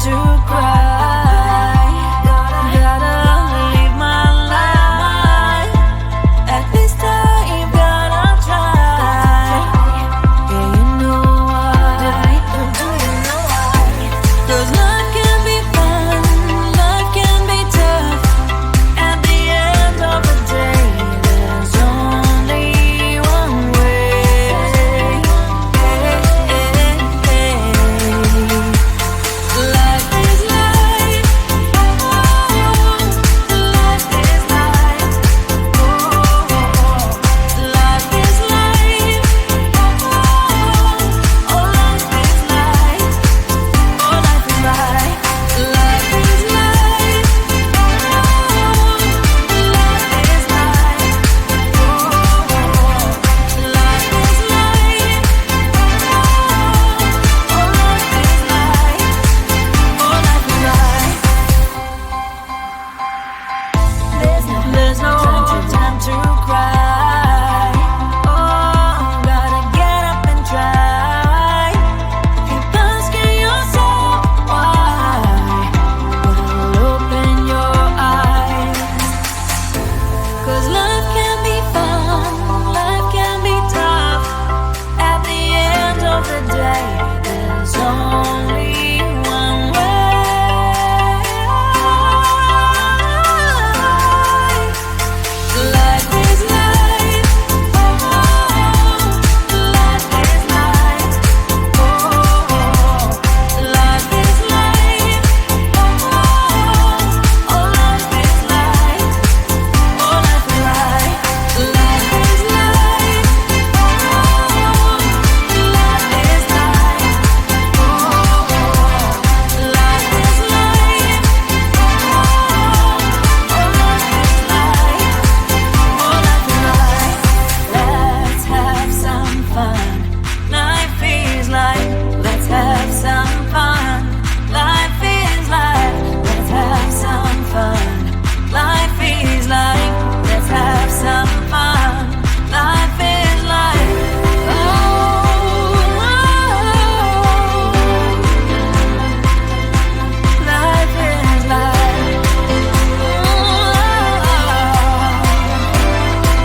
to cry. Gotta live my life. At this time, gotta try. Yeah, you know why. Do you know why? 'Cause life can be fun, life can be tough. At the end of the day, there's only one way. Life is life. Life is life. Life is life. Oh, life is life. Oh, life is life. Life is life. Life is life. Life is life. Oh, life is life. Oh, life is life. There's no time to cry. Oh, gotta get up and try. Keep asking yourself why. Well, open your eyes. 'Cause life can be fun, life can be tough. At the end of the day, there's only one way. Life is life. Life is life. Life is life. Oh, life is life. Oh, life is life. Life is life. Life is life. Life is life. Oh, life is life. Oh, life is life. Let's have some fun. Life is life. Let's have some fun. Life is life. Let's have some fun. Life is life. Let's have some fun. Life is life. Oh, life is life. Life is life.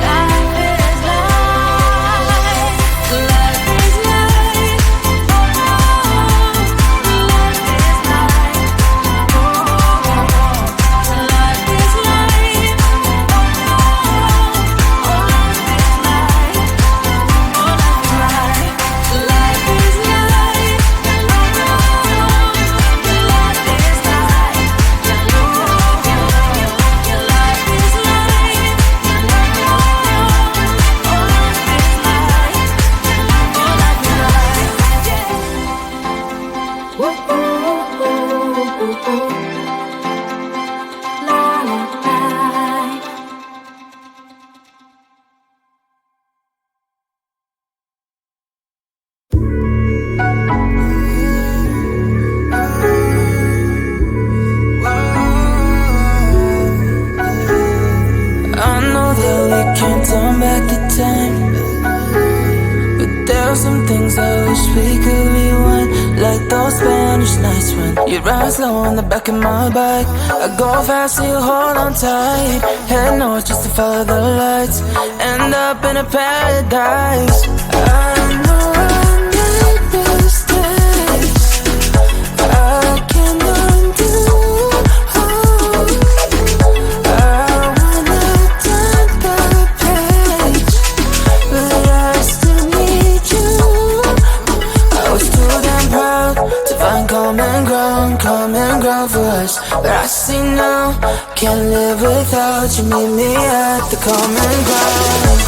Life is life. Life is life. Life is life. Oh, life is life. Oh, life is life. Life is life. Life is life. Your life is life. Oh, life is life. Oh, life is life. Woo, la, la, la. I know that we can't turn back the time, but there are some things I wish we could rewind. Like those Spanish nights when you ride slow on the back of my bike. I go fast so you hold on tight. Head north just to follow the lights. End up in a paradise. I know I made mistakes I can undo. I wanna turn the page, but I still need you. I was too damn proud to find common ground for us. But I see now, can't live without you. Meet me at the common ground.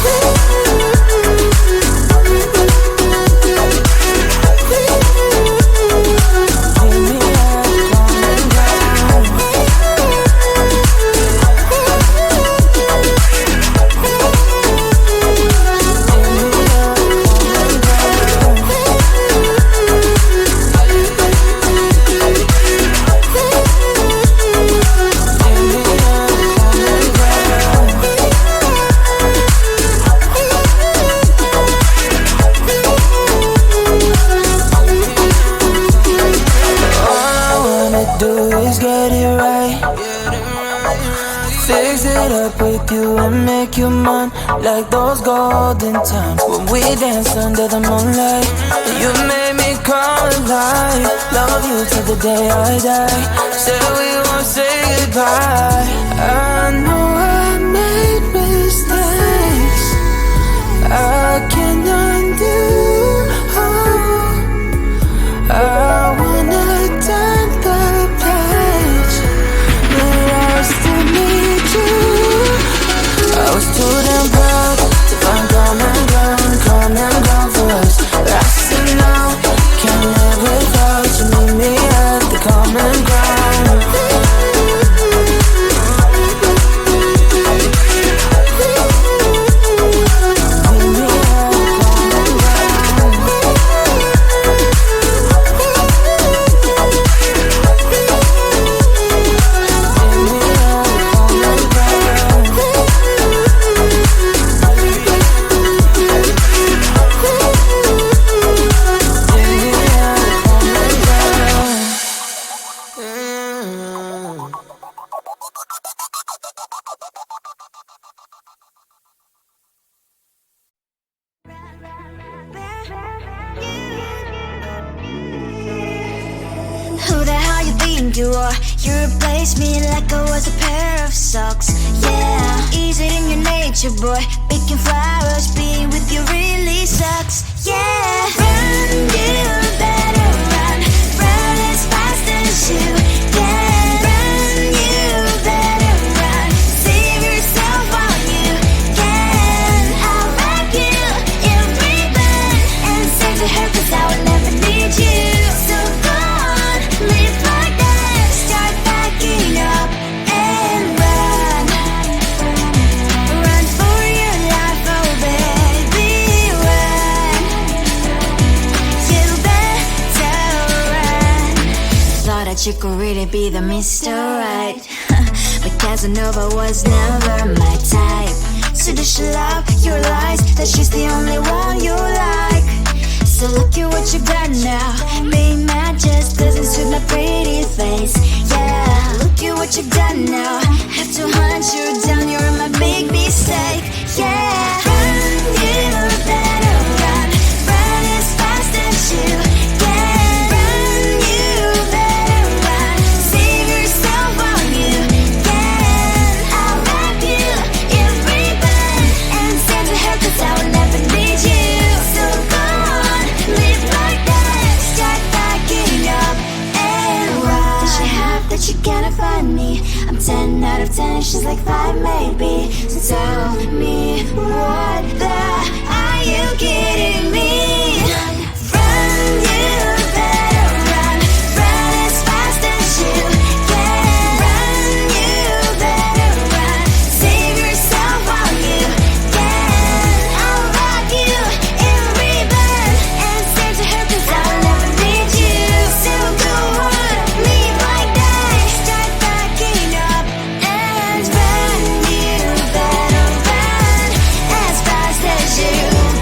caught up with you and make you mine, like those golden times when we danced under the moonlight. You made me come alive. Love you till the day I die. Said we won't say goodbye. I know I made mistakes I can't undo. I wanna turn the page, but I still need you. I was too damn proud to find common ground for us. But I said no, can't live without you. Meet me at the common ground. Who the hell you think you are? You replaced me like I was a pair of socks. Yeah, is it in your nature, boy? Picking flowers, being with you really sucks. Yeah, run, you better run. Run as fast as you can. Run, you better run. Save yourself while you can. I'll wrap you in ribbon and send to her 'cause I will never need you. So go on, live like that. Start backing up and run. Run for your life, oh baby, run. You better run. Thought that you could really be the Mr. Right, but Casanova was never my type. So does she love your lies, that she's the only one you like? So look at what you got now. Being mad just doesn't suit my pretty face. Yeah, look at what you got now. Have to hunt you down, you're my big mistake. Yeah, run, you better run. Run as fast as you can. Run, you better run. Save yourself while you can. I'll wrap you in ribbon and send to her 'cause I will never need you. So go on, live like that. Start backing up and run. Does she have that you cannot find me? I'm 10 out of 10, she's like 5 maybe. So tell me, what the are you kidding me? Run, you better run. Run as fast as you can. Run, you better run. Save yourself while you can. I'll rock you in ribbon and send to her 'cause I will never need you. So go on, leave like that. Start backing up and run. You better run as fast as you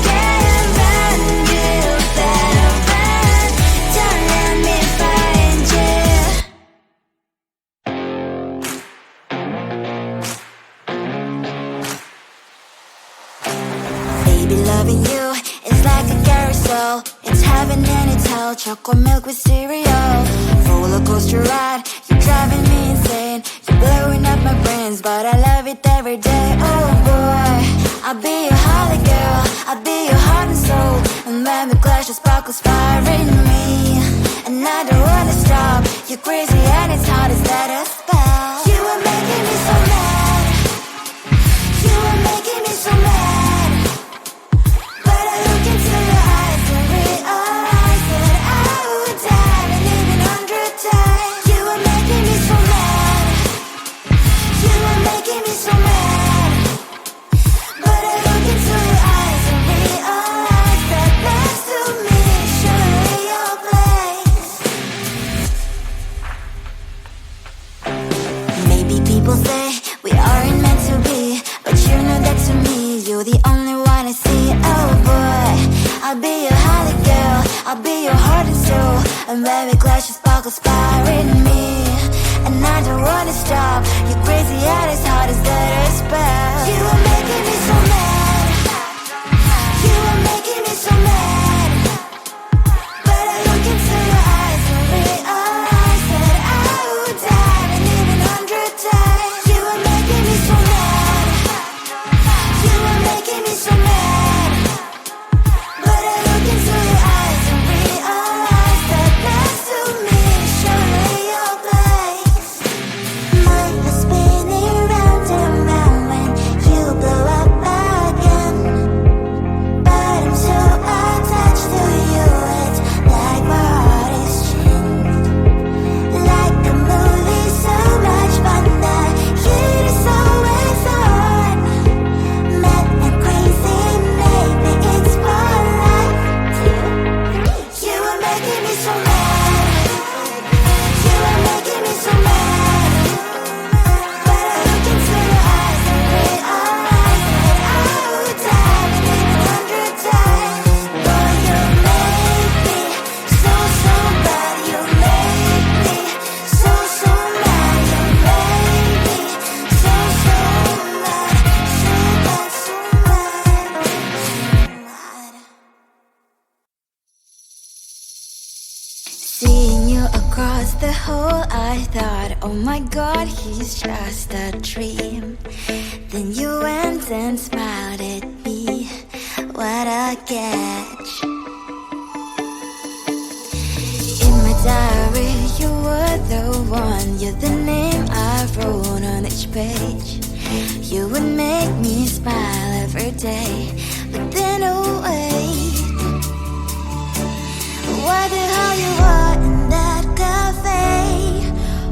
can. Run, you better run. Don't let me find you. Baby, loving you is like a carousel. It's heaven and it's hell. Chocolate milk with cereal. Roller coaster ride. You're driving me insane. You're blowing up my brains, but I love it every day. Oh boy, I'll be your holly girl. I'll be your heart and soul. And when we clash, the sparkles fire in me. And I don't wanna stop. You're crazy and it's hard as that a spell. You are making me so mad. You are making me so mad. But I look into your eyes and realize that I would die and even 100 times. You are making me so mad. You are making me so mad. But I look into your eyes and realize that next to me is surely your place. Maybe people say we aren't meant to be, but you know that to me, you're the only one I see. Oh boy, I'll be your holly girl. I'll be your heart and soul. And when we clash, the sparkles fire in me. and I don't wanna stop. You're crazy and as hard as that a spell. You are making me so mad. You are making me so mad. But I look into your eyes and realize that I would die and even 100 times. You are making me so mad. You are making me so mad. But I look into your eyes and realize that next to me is surely your place. Mind is spinning round and round when you blow up again. But I'm so attached to you, it's like my heart is chained. Like a movie, so much fun that it is always on. Mad and crazy, maybe it's for life too. You are making me so mad. You are making me so mad. But I look into your eyes and realize that I would die and even 100 times. Boy, you make me so, so bad. You make me so, so mad. You make me so, so mad. So bad, so mad, so mad. Seeing you across the hall, I thought, oh my god, he's just a dream. Then you went and smiled at me. What a catch. In my diary, you were the one. You're the name I wrote on each page. You would make me smile every day. But then, oh wait, what the hell you are in that cafe,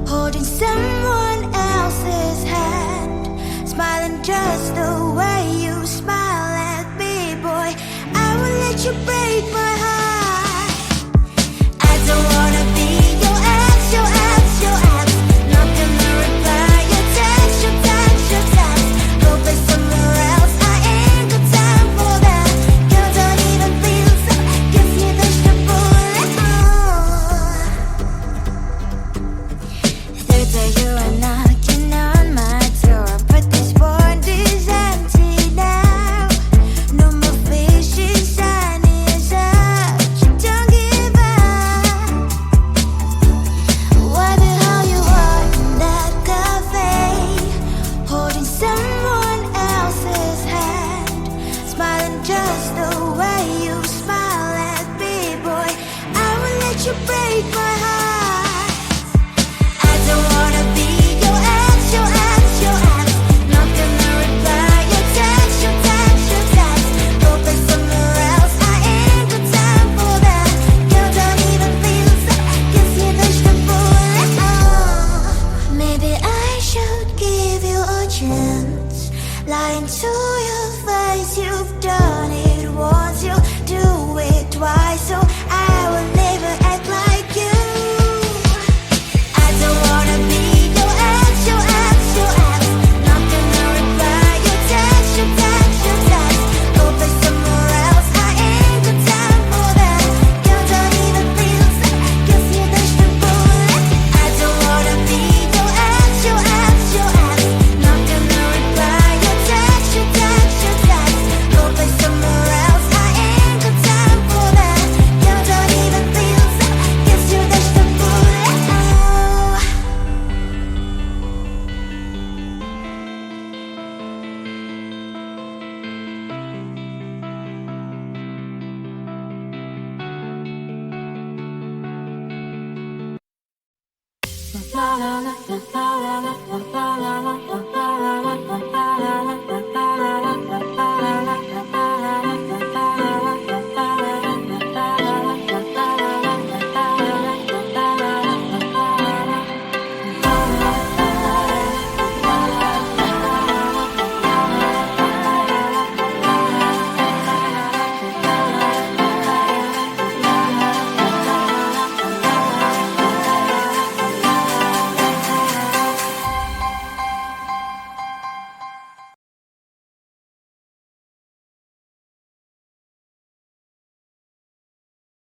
holding someone else's hand, smiling just the way you smile at me, boy. I will let you break my heart. I don't wanna be your ex, your ex, your ex. Not gonna reply your text, your text, your text. Go play somewhere else, I ain't got time for that. Girl, don't even feel so, guess you dodged a bullet. Third day you are knocking on my door, but this board is empty now. No more fishes, sun is up. You don't give up. What the hell you are in that cafe, holding someone else's hand, smiling just the way you smile at me, boy. I will let you break my heart. I don't wanna be your ex, your ex, your ex. Not gonna reply your text, your text, your text. Go play somewhere else, I ain't got time for that. Girl, don't even feel so, guess you dodged a bullet. Maybe I should give you a chance. Lying to your face, you've done it once, you do it twice, so I will never act like you. I don't wanna be your ex, your ex, your ex. Not gonna reply your text, your text, your text. Go play somewhere else, I ain't got time for that. Girl, don't even feel so, guess you dodged a bullet. I don't wanna be your ex, your ex, your ex. Not gonna reply your text, your text, your text. Go play somewhere else, I ain't got time for that. Girl, don't even feel so, guess you dodged a bullet. La la la la la la la la la la la la la la.